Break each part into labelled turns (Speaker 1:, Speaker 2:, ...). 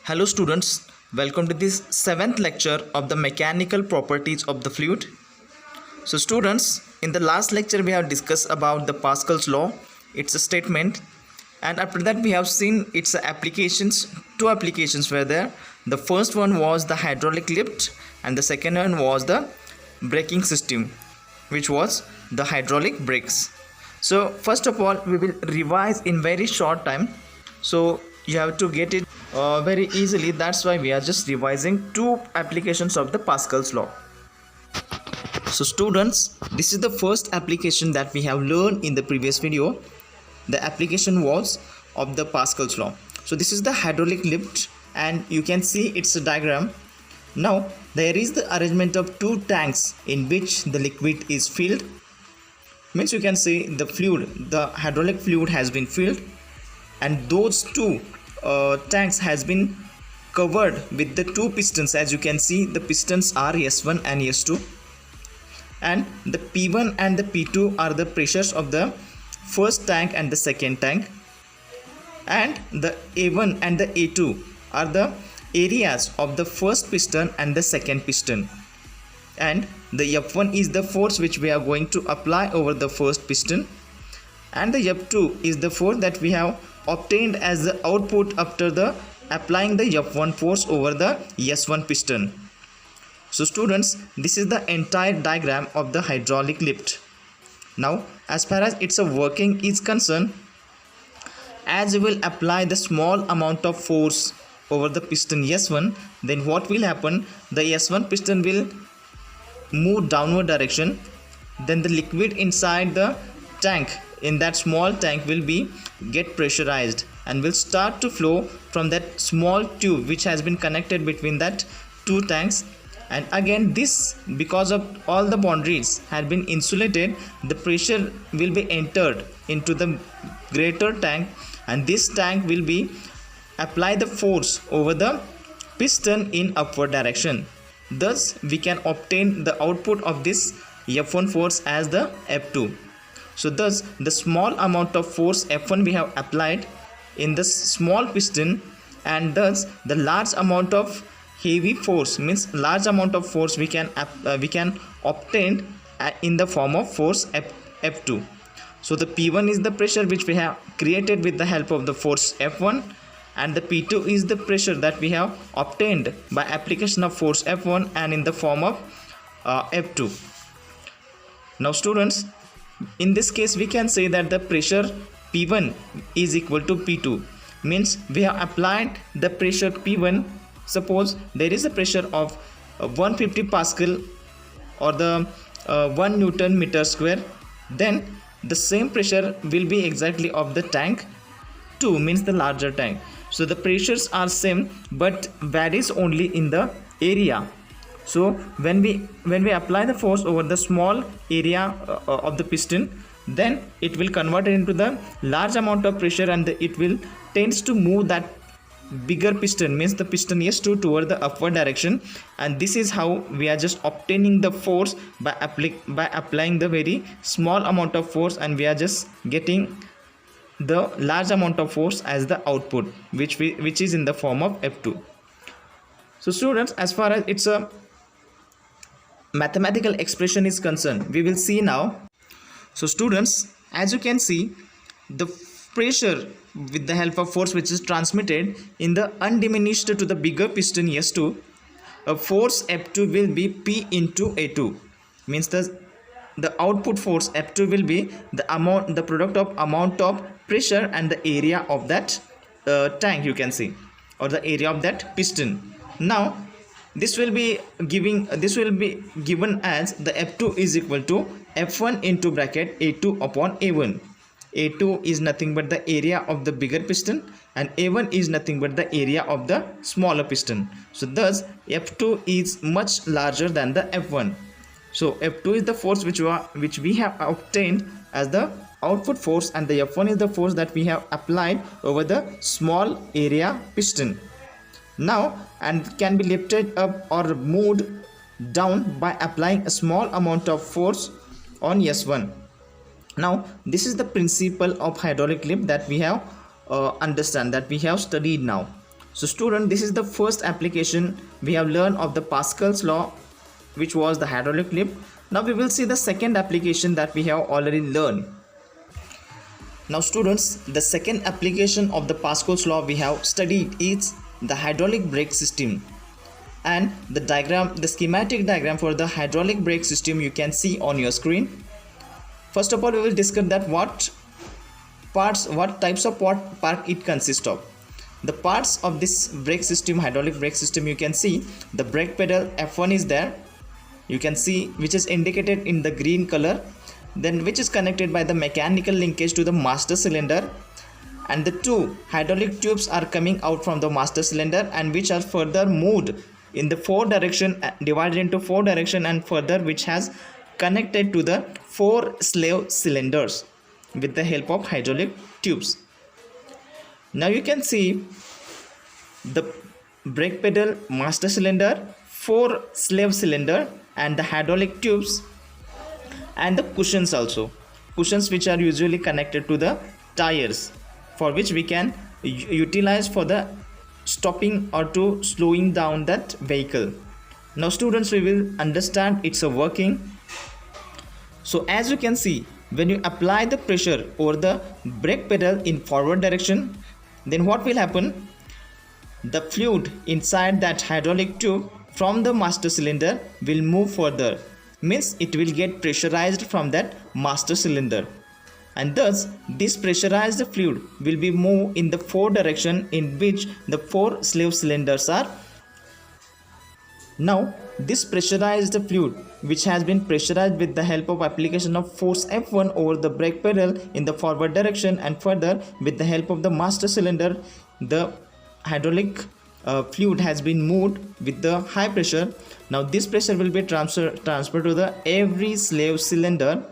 Speaker 1: Hello students, welcome to this 7th lecture of the mechanical properties of the fluid. So students, in the last lecture we have discussed about the Pascal's law, its a statement, and after that we have seen its applications. Two applications were there. The first one was the hydraulic lift and the second one was the braking system, which was the hydraulic brakes. So first of all we will revise in very short time, so you have to get it very easily. That's why we are just revising two applications of the Pascal's law. So students, this is the first application that we have learned in the previous video. The application was of the Pascal's law. So this is the hydraulic lift and you can see it's a diagram. Now there is the arrangement of two tanks in which the liquid is filled. Means you can see the fluid, the hydraulic fluid has been filled, and those two tanks has been covered with the two pistons. As you can see, the pistons are S1 and S2, and the P1 and the P2 are the pressures of the first tank and the second tank, and the A1 and the A2 are the areas of the first piston and the second piston, and the F1 is the force which we are going to apply over the first piston, and the F2 is the force that we have obtained as the output after the applying the F1 force over the S1 piston. So students, this is the entire diagram of the hydraulic lift. Now as far as its a working is concerned, as you will apply the small amount of force over the piston S1, then what will happen, the S1 piston will move downward direction, then the liquid inside the tank, in that small tank, will be get pressurized and will start to flow from that small tube which has been connected between that two tanks. And again, this, because of all the boundaries had been insulated, the pressure will be entered into the greater tank, and this tank will be apply the force over the piston in upward direction. Thus we can obtain the output of this F1 force as the F2. So thus the small amount of force F1 we have applied in the small piston, and thus the large amount of heavy force, means large amount of force we can obtain in the form of force F2. So the P1 is the pressure which we have created with the help of the force F1, and the P2 is the pressure that we have obtained by application of force F1 and in the form of F2. Now students, in this case we can say that the pressure P1 is equal to P2, means we have applied the pressure P1. Suppose there is a pressure of 150 Pascal or the 1 Newton meter square, then the same pressure will be exactly of the tank 2, means the larger tank. So the pressures are same but varies only in the area. So when we apply the force over the small area of the piston, then it will convert it into the large amount of pressure, and it will tends to move that bigger piston, means the piston S2, toward the upward direction. And this is how we are just obtaining the force by applying the very small amount of force, and we are just getting the large amount of force as the output, which is in the form of F2. So students, as far as it's a mathematical expression is concerned, we will see now. So students, as you can see, the pressure with the help of force which is transmitted in the undiminished to the bigger piston S2, a force F2 will be P into A2, means the output force F2 will be the product of amount of pressure and the area of that tank, you can see, or the area of that piston. Now this will be given as the F2 is equal to F1 into bracket A2 upon A1. A2 is nothing but the area of the bigger piston, and A1 is nothing but the area of the smaller piston. So thus F2 is much larger than the F1. So F2 is the force which we have obtained as the output force, and the F1 is the force that we have applied over the small area piston. Now, and can be lifted up or moved down by applying a small amount of force on S1. Now this is the principle of hydraulic lift that we have studied now. So student, this is the first application we have learned of the Pascal's law, which was the hydraulic lift. Now we will see the second application that we have already learned. Now students, the second application of the Pascal's law we have studied is the hydraulic brake system. And the schematic diagram for the hydraulic brake system you can see on your screen. First of all, we will discuss that what types of part it consists of. The parts of this brake system, hydraulic brake system, you can see the brake pedal F1 is there, you can see, which is indicated in the green color, then which is connected by the mechanical linkage to the master cylinder, and the two hydraulic tubes are coming out from the master cylinder and which are further moved in the divided into four direction, and further which has connected to the four slave cylinders with the help of hydraulic tubes. Now you can see the brake pedal, master cylinder, four slave cylinder, and the hydraulic tubes, and the cushions also. Cushions which are usually connected to the tires, for which we can utilize for the stopping or to slowing down that vehicle. Now students, we will understand its a working. So as you can see, when you apply the pressure over the brake pedal in forward direction, then what will happen? The fluid inside that hydraulic tube from the master cylinder will move further, means it will get pressurized from that master cylinder, and thus this pressurized fluid will be moved in the four direction in which the four slave cylinders are. Now this pressurized fluid, which has been pressurized with the help of application of force F1 over the brake pedal in the forward direction, and further with the help of the master cylinder, the hydraulic fluid has been moved with the high pressure. Now this pressure will be transferred to the every slave cylinder,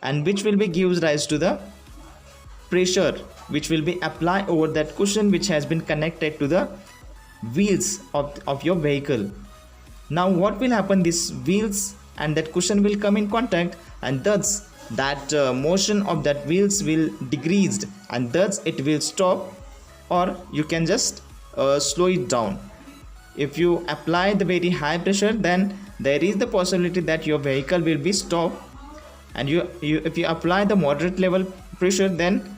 Speaker 1: and which will be gives rise to the pressure which will be applied over that cushion which has been connected to the wheels of your vehicle. Now what will happen? These wheels and that cushion will come in contact, and thus that motion of that wheels will decreased, and thus it will stop, or you can just slow it down. If you apply the very high pressure, then there is the possibility that your vehicle will be stopped, and if you apply the moderate level pressure, then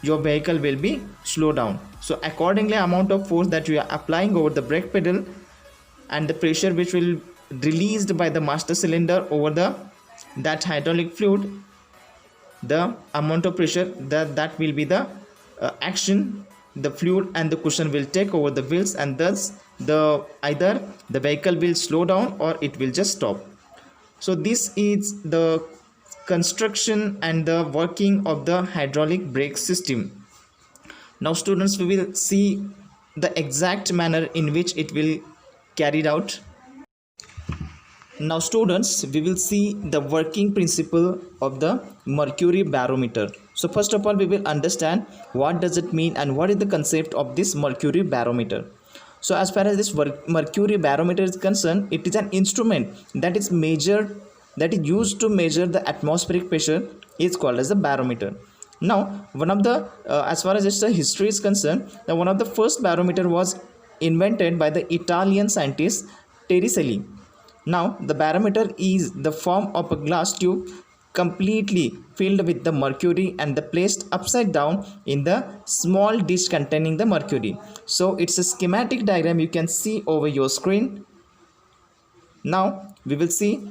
Speaker 1: your vehicle will be slow down. So accordingly, amount of force that you are applying over the brake pedal and the pressure which will released by the master cylinder over that hydraulic fluid, the amount of pressure that will be the action the fluid and the cushion will take over the wheels, and thus either the vehicle will slow down or it will just stop. So this is the construction and the working of the hydraulic brake system. Now students, we will see the exact manner in which it will carried out. Now students, we will see the working principle of the Mercury Barometer. So first of all, we will understand what does it mean and what is the concept of this Mercury Barometer. So as far as this Mercury Barometer is concerned, it is an instrument that is used to measure the atmospheric pressure, is called as a barometer. Now one of the as far as its history is concerned, one of the first barometer was invented by the Italian scientist Torricelli. Now the barometer is the form of a glass tube completely filled with the mercury and placed upside down in the small dish containing the mercury. So it's a schematic diagram you can see over your screen. Now we will see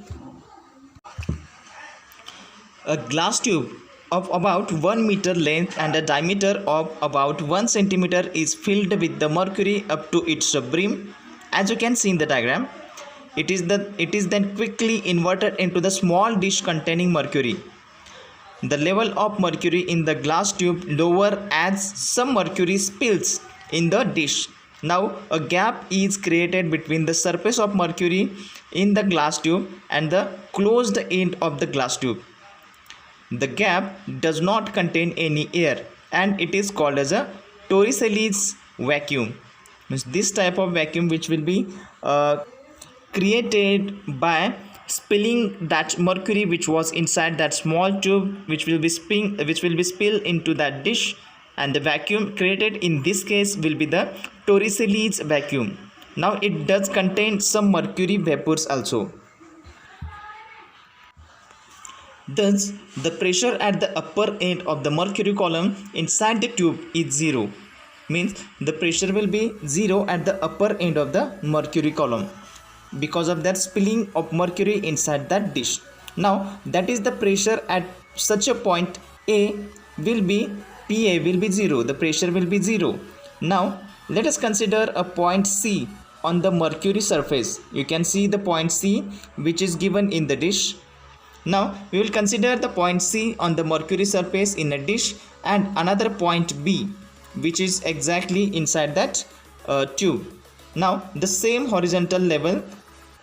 Speaker 1: a glass tube of about 1 meter length and a diameter of about 1 centimeter is filled with the mercury up to its brim. As you can see in the diagram, it is then quickly inverted into the small dish containing mercury. The level of mercury in the glass tube lower as some mercury spills in the dish. Now a gap is created between the surface of mercury in the glass tube and the closed end of the glass tube. The gap does not contain any air and it is called as a Torricelli's vacuum. Means this type of vacuum which will be created by spilling that mercury which was inside that small tube, which will be spilled into that dish, and the vacuum created in this case will be the torricelli's vacuum. Now it does contain some mercury vapors also. Thus, the pressure at the upper end of the mercury column inside the tube is 0. Means the pressure will be 0 at the upper end of the mercury column because of that spilling of mercury inside that dish. Now that is the pressure at such a point A will be PA will be 0. The pressure will be 0. Now let us consider a point C on the mercury surface. You can see the point C which is given in the dish. Now we will consider the point C on the mercury surface in a dish and another point B which is exactly inside that tube. Now the same horizontal level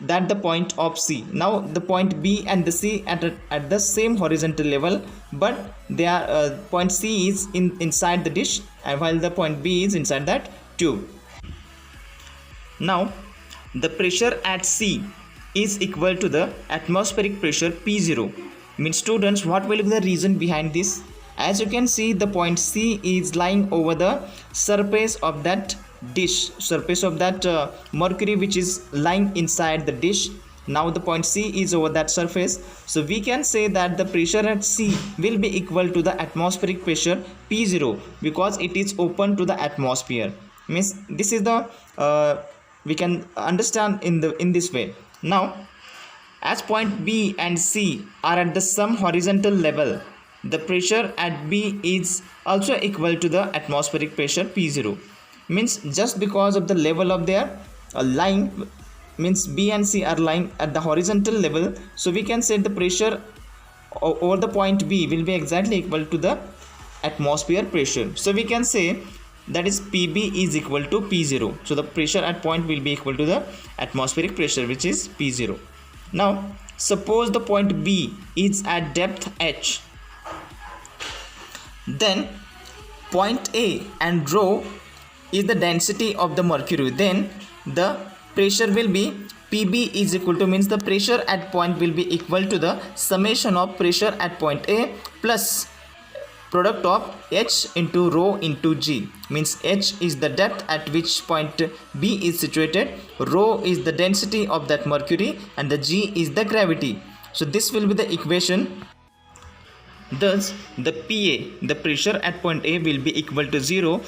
Speaker 1: that the point of C. Now the point B and the C at the same horizontal level, but they are point C is inside the dish and while the point B is inside that tube. Now the pressure at C is equal to the atmospheric pressure P0. Means students, what will be the reason behind this? As you can see, the point C is lying over the surface of that dish, surface of that mercury which is lying inside the dish. Now the point C is over that surface, so we can say that the pressure at C will be equal to the atmospheric pressure P0 because it is open to the atmosphere. Means this is the we can understand in this way. Now as point B and C are at the some horizontal level, the pressure at B is also equal to the atmospheric pressure P0. Means just because of the level of their lying, means B and C are lying at the horizontal level, so we can say the pressure over the point B will be exactly equal to the atmosphere pressure. So we can say that is PB is equal to P0. So the pressure at point will be equal to the atmospheric pressure which is P0. Now suppose the point B is at depth H, then point A and rho is the density of the mercury, then the pressure will be PB is equal to, means the pressure at point will be equal to the summation of pressure at point A plus product of H into rho into G. Means H is the depth at which point B is situated, rho is the density of that mercury, and the G is the gravity. So this will be the equation. Thus the PA, the pressure at point A, will be equal to 0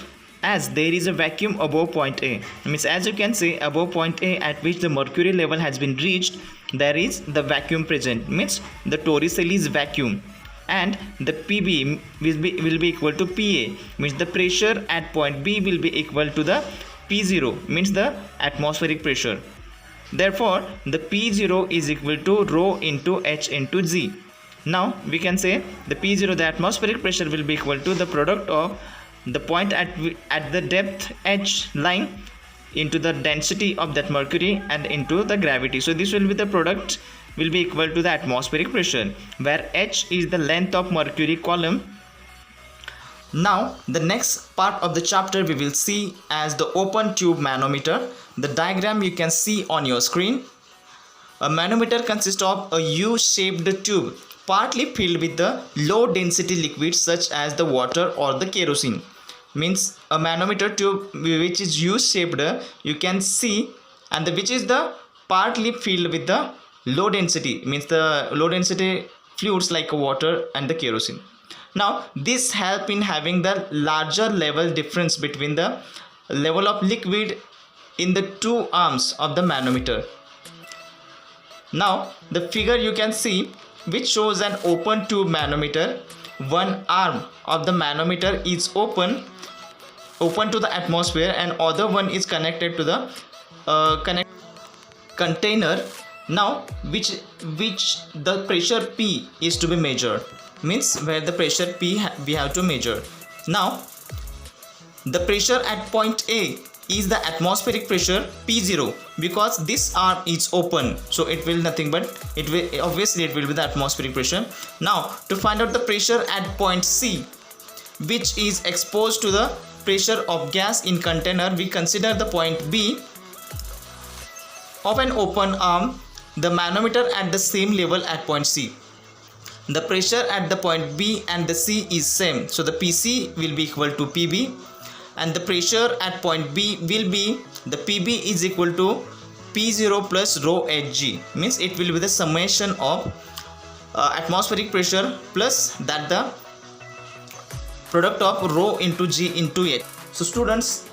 Speaker 1: as there is a vacuum above point A. Means as you can say, above point A at which the mercury level has been reached, there is the vacuum present, means the Torricelli's vacuum, and the PB will be equal to PA, means the pressure at point B will be equal to the P0, means the atmospheric pressure. Therefore the P0 is equal to rho into H into G. Now we can say the P0, the atmospheric pressure, will be equal to the product of the point at the depth H lying into the density of that mercury and into the gravity. So this will be the product will be equal to the atmospheric pressure, where H is the length of mercury column. Now the next part of the chapter we will see as the open tube manometer. The diagram you can see on your screen. A manometer consists of a U-shaped tube partly filled with the low density liquids such as the water or the kerosene. Means a manometer tube which is U-shaped, you can see, and which is the partly filled with the low density, means the low density fluids like water and the kerosene. Now this help in having the larger level difference between the level of liquid in the two arms of the manometer. Now the figure you can see which shows an open tube manometer. One arm of the manometer is open to the atmosphere and other one is connected to the container. Now which the pressure P is to be measured, means where the pressure P we have to measure. Now the pressure at point A is the atmospheric pressure P0 because this arm is open, so it will nothing but it will obviously it will be the atmospheric pressure. Now to find out the pressure at point C, which is exposed to the pressure of gas in container, we consider the point B of an open arm, the manometer at the same level at point C. The pressure at the point B and the C is same, so the PC will be equal to PB. and the pressure at point B will be the PB is equal to P0 plus rho Hg, means it will be the summation of atmospheric pressure plus that the product of rho into G into H. So students,